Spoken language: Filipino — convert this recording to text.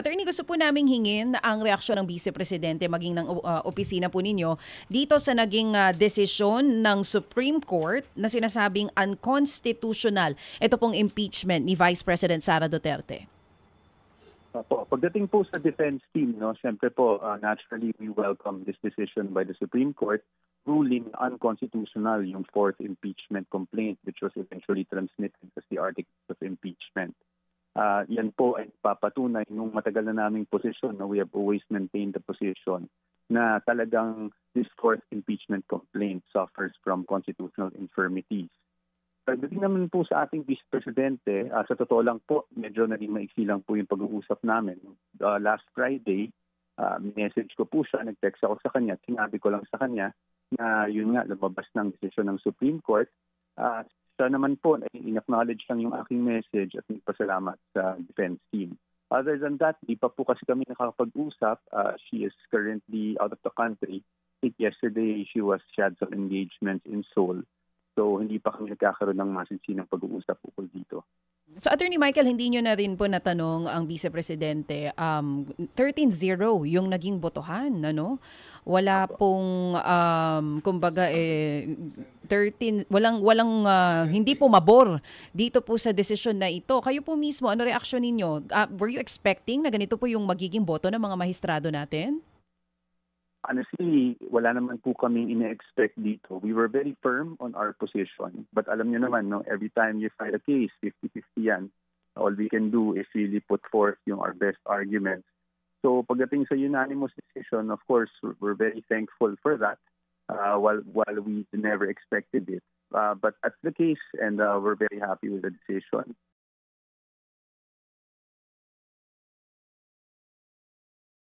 Attorney, gusto po naming hingin ang reaksyon ng Vice Presidente maging ng opisina po ninyo dito sa naging desisyon ng Supreme Court na sinasabing unconstitutional ito pong impeachment ni Vice President Sara Duterte. Po, pagdating po sa defense team, no, siyempre po, naturally we welcome this decision by the Supreme Court ruling unconstitutional yung fourth impeachment complaint which was eventually transmitted as the articles of impeachment. Yan po ay papatunay nung matagal na naming posisyon na we have always maintained the position na talagang this fourth impeachment complaint suffers from constitutional infirmities. Pagdating naman po sa ating Vice Presidente, sa totoo lang po, medyo naging maiksi lang po yung pag-uusap namin. Last Friday, message ko po siya, nag-text ako sa kanya, sinabi ko lang sa kanya na yun nga, lumabas ng desisyon ng Supreme Court. Siya naman po, in-acknowledge lang yung aking message at nagpasalamat sa defense team. Other than that, di pa po kasi kami nakakapag-usap. She is currently out of the country. I think yesterday she had some engagements in Seoul. So hindi pa kami nagkakaroon ng masinsinang pag-uusap ukol dito. So Attorney Michael, hindi nyo na rin po natanong ang Vice Presidente, 13-0 yung naging botohan, ano? Wala pong kumbaga 13 hindi po mabor dito po sa desisyon na ito. Kayo po mismo, ano reaksyon ninyo? Were you expecting na ganito po yung magiging boto ng mga mahistrado natin? Honestly, wala naman po kaming ina-expect dito. We were very firm on our position. But alam niyo naman, no, every time you file a case, 50-50 yan. All we can do is really put forth yung our best arguments. So pagdating sa unanimous decision, of course, we're very thankful for that while we never expected it. But that's the case and we're very happy with the decision.